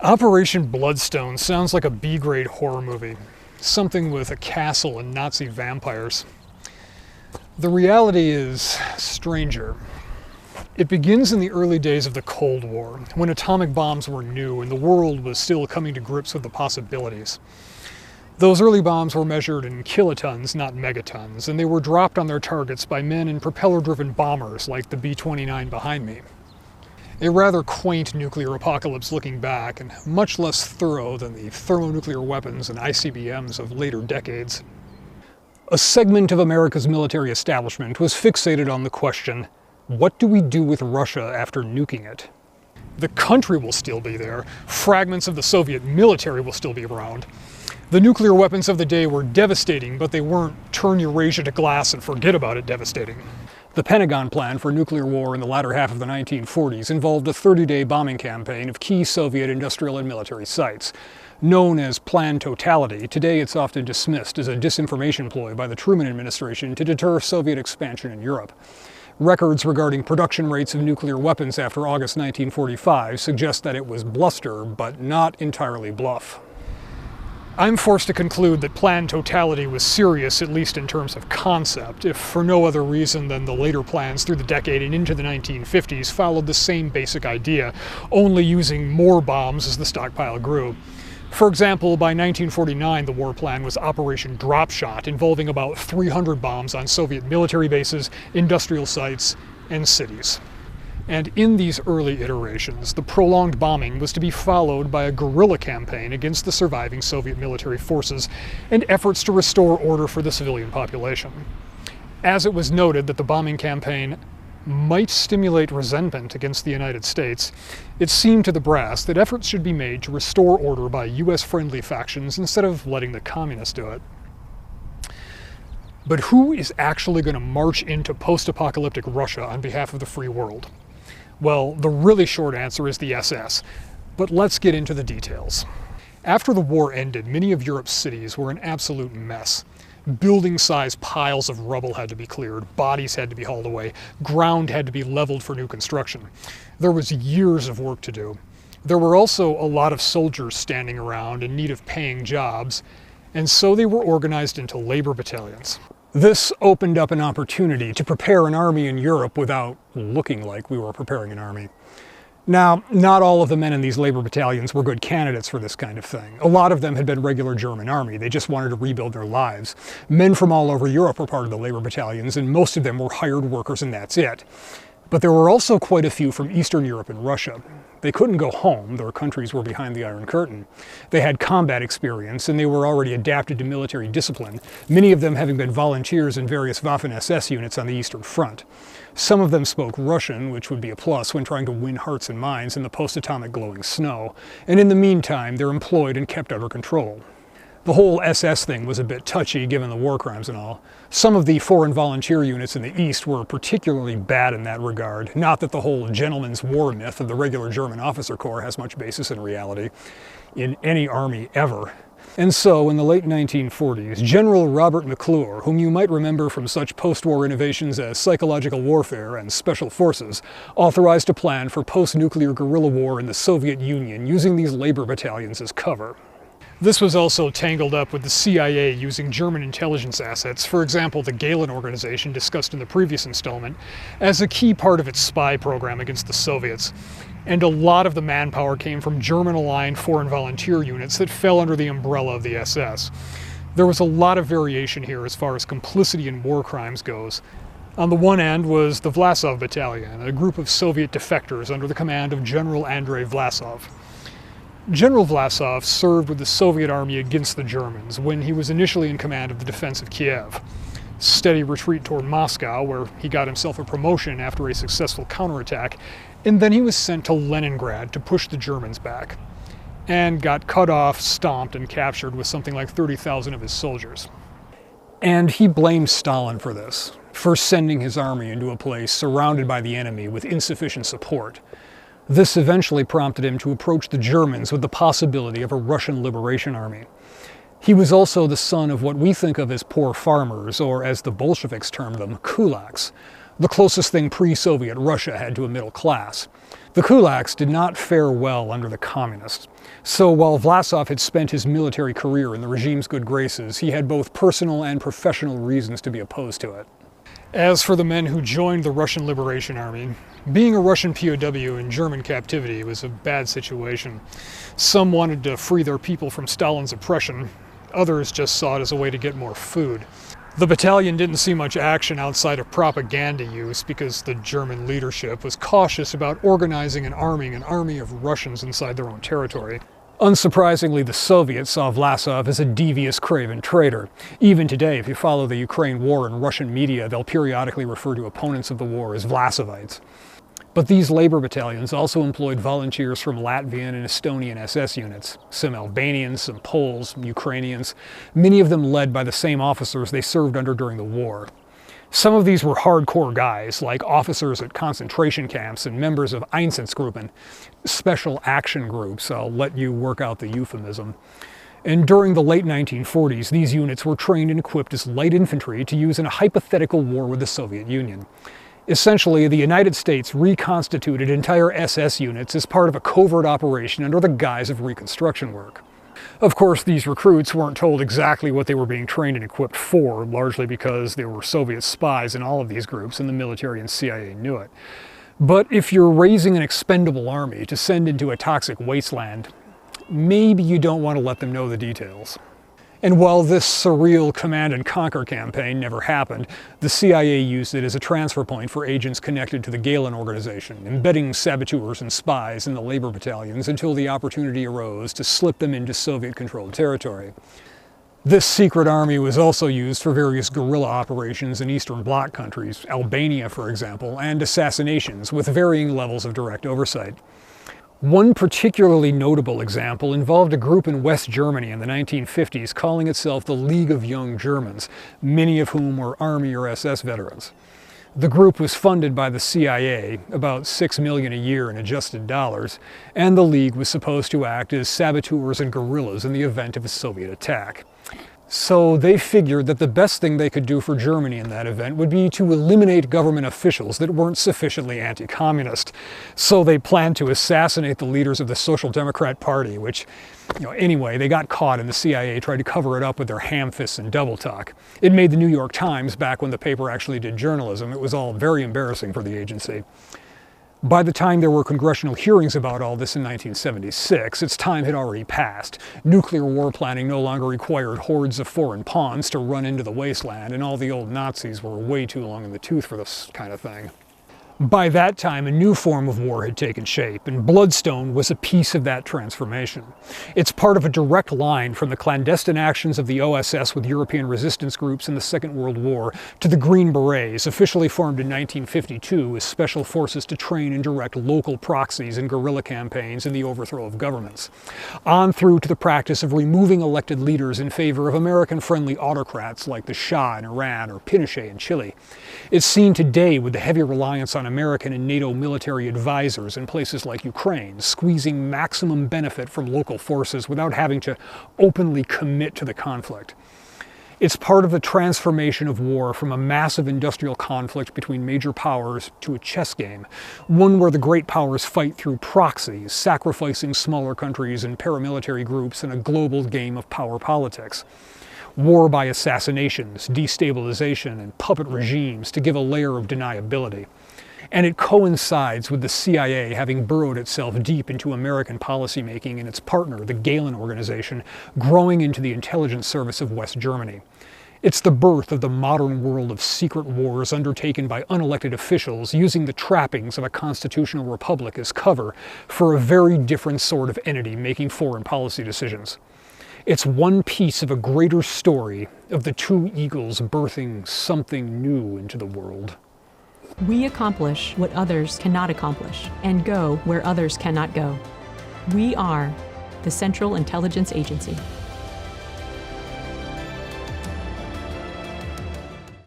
Operation Bloodstone sounds like a B-grade horror movie, something with a castle and Nazi vampires. The reality is stranger. It begins in the early days of the Cold War, when atomic bombs were new and the world was still coming to grips with the possibilities. Those early bombs were measured in kilotons, not megatons, and they were dropped on their targets by men in propeller-driven bombers like the B-29 behind me. A rather quaint nuclear apocalypse looking back, and much less thorough than the thermonuclear weapons and ICBMs of later decades. A segment of America's military establishment was fixated on the question, what do we do with Russia after nuking it? The country will still be there, fragments of the Soviet military will still be around. The nuclear weapons of the day were devastating, but they weren't turn Eurasia to glass and forget about it devastating. The Pentagon plan for nuclear war in the latter half of the 1940s involved a 30-day bombing campaign of key Soviet industrial and military sites. Known as Plan Totality, today it's often dismissed as a disinformation ploy by the Truman administration to deter Soviet expansion in Europe. Records regarding production rates of nuclear weapons after August 1945 suggest that it was bluster, but not entirely bluff. I'm forced to conclude that Plan Totality was serious, at least in terms of concept, if for no other reason than the later plans through the decade and into the 1950s followed the same basic idea, only using more bombs as the stockpile grew. For example, by 1949 the war plan was Operation Dropshot, involving about 300 bombs on Soviet military bases, industrial sites, and cities. And in these early iterations, the prolonged bombing was to be followed by a guerrilla campaign against the surviving Soviet military forces and efforts to restore order for the civilian population. As it was noted that the bombing campaign might stimulate resentment against the United States, it seemed to the brass that efforts should be made to restore order by US-friendly factions instead of letting the communists do it. But who is actually going to march into post-apocalyptic Russia on behalf of the free world? Well, the really short answer is the SS, but let's get into the details. After the war ended, many of Europe's cities were an absolute mess. Building-sized piles of rubble had to be cleared, bodies had to be hauled away, ground had to be leveled for new construction. There was years of work to do. There were also a lot of soldiers standing around in need of paying jobs, and so they were organized into labor battalions. This opened up an opportunity to prepare an army in Europe without looking like we were preparing an army. Now, not all of the men in these labor battalions were good candidates for this kind of thing. A lot of them had been regular German army. They just wanted to rebuild their lives. Men from all over Europe were part of the labor battalions, and most of them were hired workers, and that's it. But there were also quite a few from Eastern Europe and Russia. They couldn't go home, their countries were behind the Iron Curtain. They had combat experience, and they were already adapted to military discipline, many of them having been volunteers in various Waffen-SS units on the Eastern Front. Some of them spoke Russian, which would be a plus when trying to win hearts and minds in the post-atomic glowing snow, and in the meantime they're employed and kept under control. The whole SS thing was a bit touchy given the war crimes and all. Some of the foreign volunteer units in the East were particularly bad in that regard. Not that the whole gentleman's war myth of the regular German officer corps has much basis in reality, in any army ever. And so, in the late 1940s, General Robert McClure, whom you might remember from such post-war innovations as psychological warfare and special forces, authorized a plan for post-nuclear guerrilla war in the Soviet Union using these labor battalions as cover. This was also tangled up with the CIA using German intelligence assets, for example the Gehlen organization discussed in the previous installment, as a key part of its spy program against the Soviets. And a lot of the manpower came from German-aligned foreign volunteer units that fell under the umbrella of the SS. There was a lot of variation here as far as complicity in war crimes goes. On the one end was the Vlasov battalion, a group of Soviet defectors under the command of General Andrei Vlasov. General Vlasov served with the Soviet army against the Germans when he was initially in command of the defense of Kiev. Steady retreat toward Moscow, where he got himself a promotion after a successful counterattack, and then he was sent to Leningrad to push the Germans back, and got cut off, stomped, and captured with something like 30,000 of his soldiers. And he blamed Stalin for this, for sending his army into a place surrounded by the enemy with insufficient support. This eventually prompted him to approach the Germans with the possibility of a Russian liberation army. He was also the son of what we think of as poor farmers, or as the Bolsheviks termed them, kulaks, the closest thing pre-Soviet Russia had to a middle class. The kulaks did not fare well under the communists. So while Vlasov had spent his military career in the regime's good graces, he had both personal and professional reasons to be opposed to it. As for the men who joined the Russian Liberation Army, being a Russian POW in German captivity was a bad situation. Some wanted to free their people from Stalin's oppression. Others just saw it as a way to get more food. The battalion didn't see much action outside of propaganda use because the German leadership was cautious about organizing and arming an army of Russians inside their own territory. Unsurprisingly, the Soviets saw Vlasov as a devious, craven traitor. Even today, if you follow the Ukraine war in Russian media, they'll periodically refer to opponents of the war as Vlasovites. But these labor battalions also employed volunteers from Latvian and Estonian SS units, some Albanians, some Poles, Ukrainians, many of them led by the same officers they served under during the war. Some of these were hardcore guys, like officers at concentration camps and members of Einsatzgruppen, special action groups. I'll let you work out the euphemism. And during the late 1940s, these units were trained and equipped as light infantry to use in a hypothetical war with the Soviet Union. Essentially, the United States reconstituted entire SS units as part of a covert operation under the guise of reconstruction work. Of course, these recruits weren't told exactly what they were being trained and equipped for, largely because there were Soviet spies in all of these groups and the military and CIA knew it. But if you're raising an expendable army to send into a toxic wasteland, maybe you don't want to let them know the details. And while this surreal command and conquer campaign never happened, the CIA used it as a transfer point for agents connected to the Gehlen organization, embedding saboteurs and spies in the labor battalions until the opportunity arose to slip them into Soviet-controlled territory. This secret army was also used for various guerrilla operations in Eastern Bloc countries, Albania for example, and assassinations with varying levels of direct oversight. One particularly notable example involved a group in West Germany in the 1950s calling itself the League of Young Germans, many of whom were Army or SS veterans. The group was funded by the CIA, about $6 million a year in adjusted dollars, and the League was supposed to act as saboteurs and guerrillas in the event of a Soviet attack. So they figured that the best thing they could do for Germany in that event would be to eliminate government officials that weren't sufficiently anti-communist. So they planned to assassinate the leaders of the Social Democrat Party, which, anyway, they got caught and the CIA tried to cover it up with their ham fists and double talk. It made the New York Times back when the paper actually did journalism. It was all very embarrassing for the agency. By the time there were congressional hearings about all this in 1976, its time had already passed. Nuclear war planning no longer required hordes of foreign pawns to run into the wasteland, and all the old Nazis were way too long in the tooth for this kind of thing. By that time, a new form of war had taken shape, and Bloodstone was a piece of that transformation. It's part of a direct line from the clandestine actions of the OSS with European resistance groups in the Second World War to the Green Berets, officially formed in 1952 as special forces to train and direct local proxies and guerrilla campaigns in the overthrow of governments, on through to the practice of removing elected leaders in favor of American-friendly autocrats like the Shah in Iran or Pinochet in Chile. It's seen today with the heavy reliance on American and NATO military advisors in places like Ukraine, squeezing maximum benefit from local forces without having to openly commit to the conflict. It's part of the transformation of war from a massive industrial conflict between major powers to a chess game, one where the great powers fight through proxies, sacrificing smaller countries and paramilitary groups in a global game of power politics. War by assassinations, destabilization, and puppet regimes to give a layer of deniability. And it coincides with the CIA having burrowed itself deep into American policymaking and its partner, the Gehlen organization, growing into the intelligence service of West Germany. It's the birth of the modern world of secret wars undertaken by unelected officials using the trappings of a constitutional republic as cover for a very different sort of entity making foreign policy decisions. It's one piece of a greater story of the two eagles birthing something new into the world. We accomplish what others cannot accomplish and go where others cannot go. We are the Central Intelligence Agency.